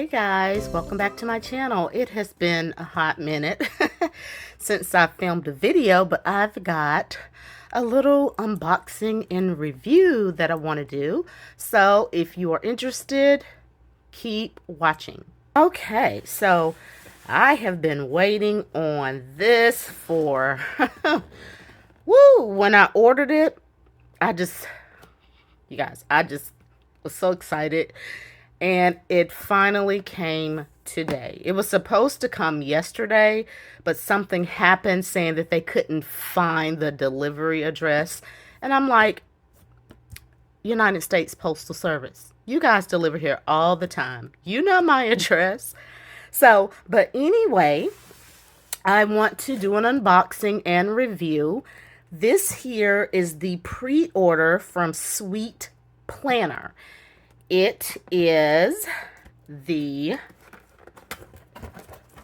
Hey guys, welcome back to my channel. It has been a hot minute since I filmed a video, but I've got a little unboxing and review that I want to do. So if you are interested, keep watching. Okay, so I have been waiting on this for woo, when I ordered it, you guys, I just was so excited. And it finally came today. It was supposed to come yesterday, but something happened saying that they couldn't find the delivery address. And I'm like, United States Postal Service, you guys deliver here all the time. You know my address. So, but anyway, I want to do an unboxing and review. This here is the pre-order from Sweet Planner. It is the,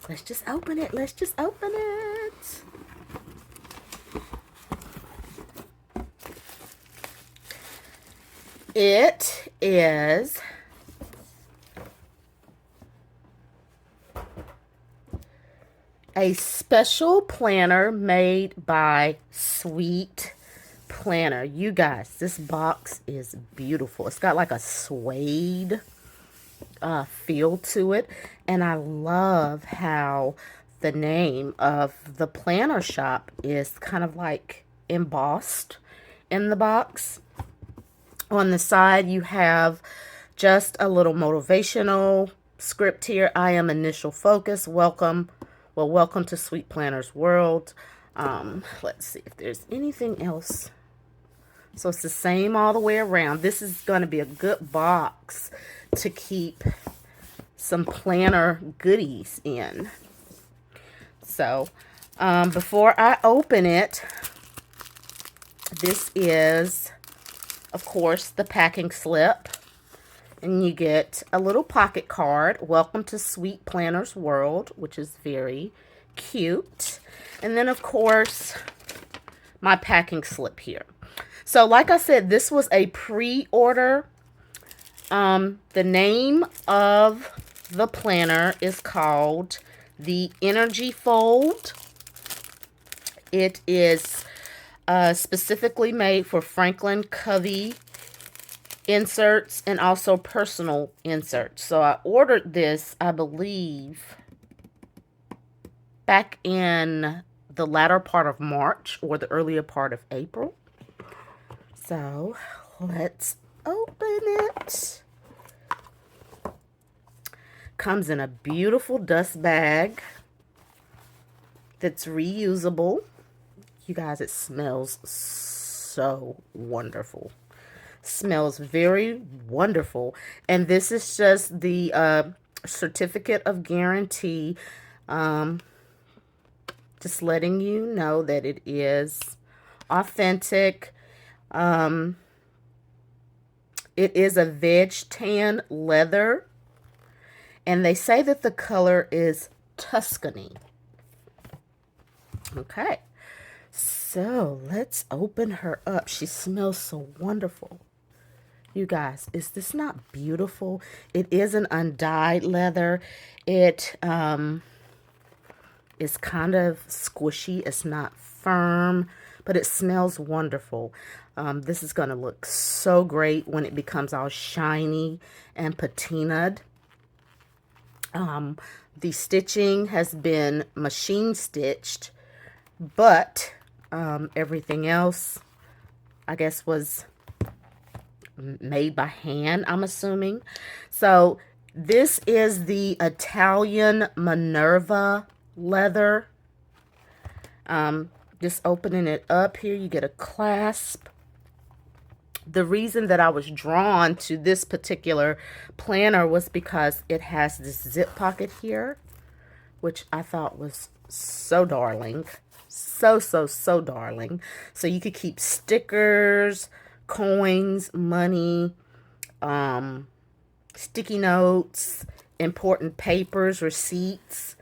let's just open it. Let's just open it. It is a special planner made by Sweet Planner. You guys, this box is beautiful. It's got like a suede feel to it, and I love how the name of the planner shop is kind of like embossed in the box. On the side you have just a little motivational script here. I am initial focus. Welcome to Sweet Planner's world. Let's see if there's anything else. So it's the same all the way around. This is going to be a good box to keep some planner goodies in. So before I open it, this is, of course, the packing slip. And you get a little pocket card. Welcome to Sweet Planner's world, which is very cute. And then, of course, my packing slip here. So, like I said, this was a pre-order. The name of the planner is called the Energy Fold. It is specifically made for Franklin Covey inserts and also personal inserts. So I ordered this, I believe, back in the latter part of March or the earlier part of April. So let's open it. Comes in a beautiful dust bag that's reusable. You guys, it smells so wonderful. Smells very wonderful. And this is just the certificate of guarantee. Just letting you know that it is authentic. It is a veg tan leather, and they say that the color is Tuscany. Okay, so let's open her up. She smells so wonderful. You guys, is this not beautiful? It is an undyed leather. It is kind of squishy. It's not firm, but it smells wonderful. This is going to look so great when it becomes all shiny and patinaed. The stitching has been machine stitched, but everything else, I guess, was made by hand, I'm assuming. So this is the Italian Minerva Leather. Just opening it up here, you get a clasp. The reason that I was drawn to this particular planner was because it has this zip pocket here, which I thought was so darling. So darling. So you could keep stickers, coins, money, sticky notes, important papers, receipts,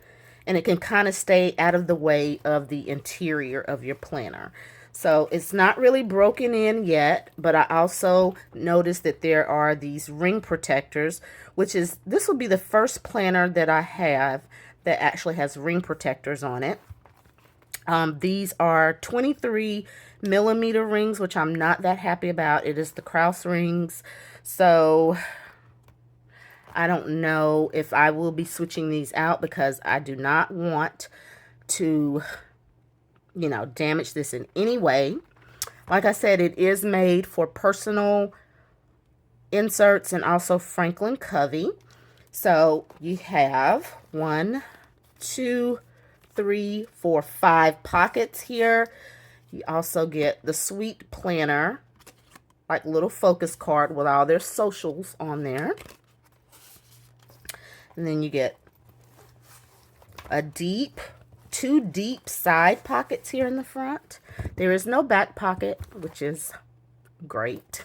and it can kind of stay out of the way of the interior of your planner. So it's not really broken in yet, but I also noticed that there are these ring protectors, which is, this will be the first planner that I have that actually has ring protectors on it. These are 23mm rings, which I'm not that happy about. It is the Krause rings. So I don't know if I will be switching these out because I do not want to, you know, damage this in any way. Like I said, it is made for personal inserts and also Franklin Covey. So you have 1, 2, 3, 4, 5 pockets here. You also get the Sweet Planner, like little focus card with all their socials on there. And then you get a two deep side pockets here in the front. There is no back pocket, which is great.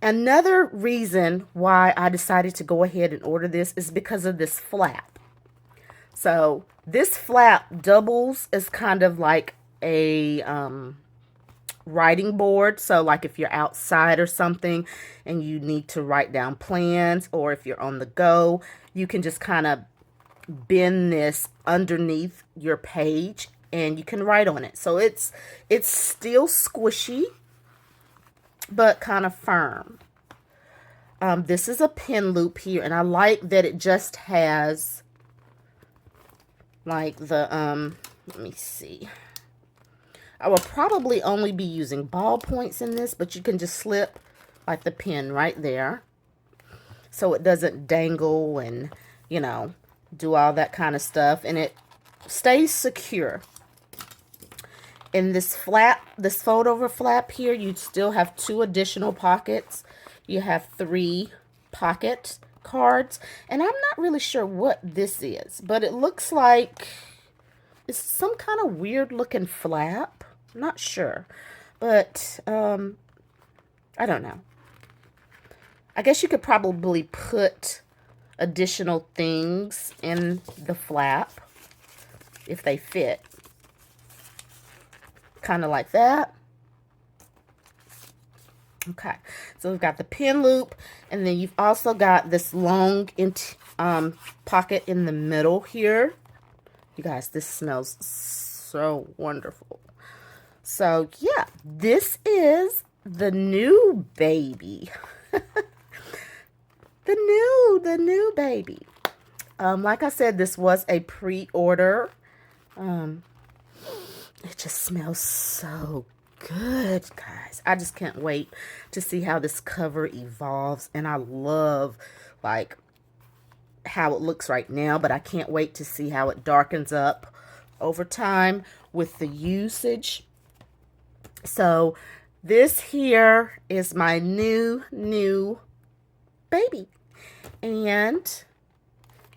Another reason why I decided to go ahead and order this is because of this flap. So this flap doubles as kind of like a writing board. So like if you're outside or something and you need to write down plans, or if you're on the go, you can just kind of bend this underneath your page and you can write on it. So it's still squishy, but kind of firm. This is a pen loop here, and I like that it just has like the, let me see. I will probably only be using ballpoints in this, but you can just slip like the pen right there so it doesn't dangle and, you know, do all that kind of stuff, and it stays secure. In this flap, this fold over flap here, you still have 2 additional pockets. You have 3 pocket cards, and I'm not really sure what this is, but it looks like it's some kind of weird looking flap. I'm not sure, but I don't know. I guess you could probably put additional things in the flap if they fit. Kind of like that. Okay, so we've got the pen loop, and then you've also got this long pocket in the middle here. You guys, this smells so wonderful. So yeah, this is the new baby. the new baby. Like I said, this was a pre-order. It just smells so good, guys. I just can't wait to see how this cover evolves, and I love like how it looks right now, but I can't wait to see how it darkens up over time with the usage. So this here is my new baby, and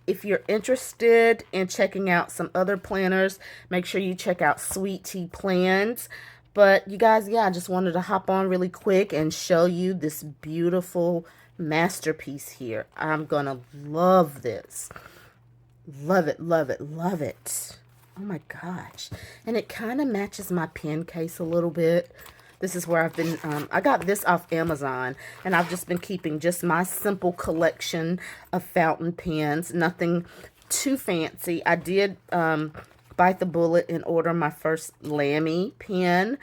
if you're interested in checking out some other planners, make sure you check out Sweet Tea Plans. But you guys, yeah, I just wanted to hop on really quick and show you this beautiful masterpiece here. I'm gonna love this. Love it, love it, love it. Oh my gosh. And it kind of matches my pen case a little bit. This is where I've been, I got this off Amazon, and I've just been keeping just my simple collection of fountain pens, nothing too fancy. I did bite the bullet and order my first Lamy pen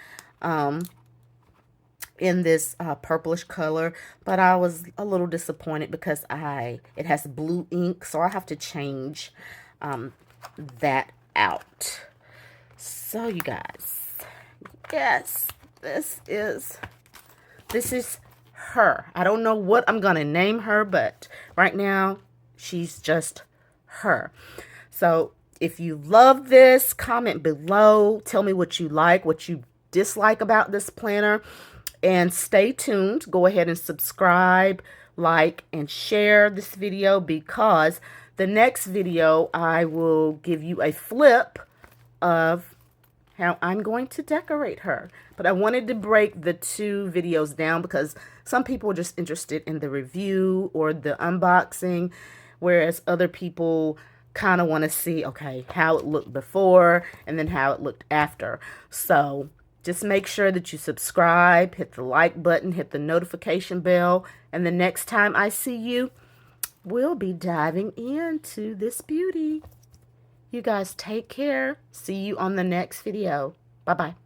in this purplish color, but I was a little disappointed because it has blue ink, so I have to change that out. So you guys, yes. This is her. I don't know what I'm going to name her, but right now she's just her. So if you love this, comment below. Tell me what you like, what you dislike about this planner. And stay tuned. Go ahead and subscribe, like, and share this video, because the next video I will give you a flip of how I'm going to decorate her. But I wanted to break the 2 videos down because some people are just interested in the review or the unboxing, whereas other people kind of want to see, okay, how it looked before and then how it looked after. So Just make sure that you subscribe, hit the like button, hit the notification bell, and the next time I see you, we'll be diving into this beauty. You guys take care. See you on the next video. Bye-bye.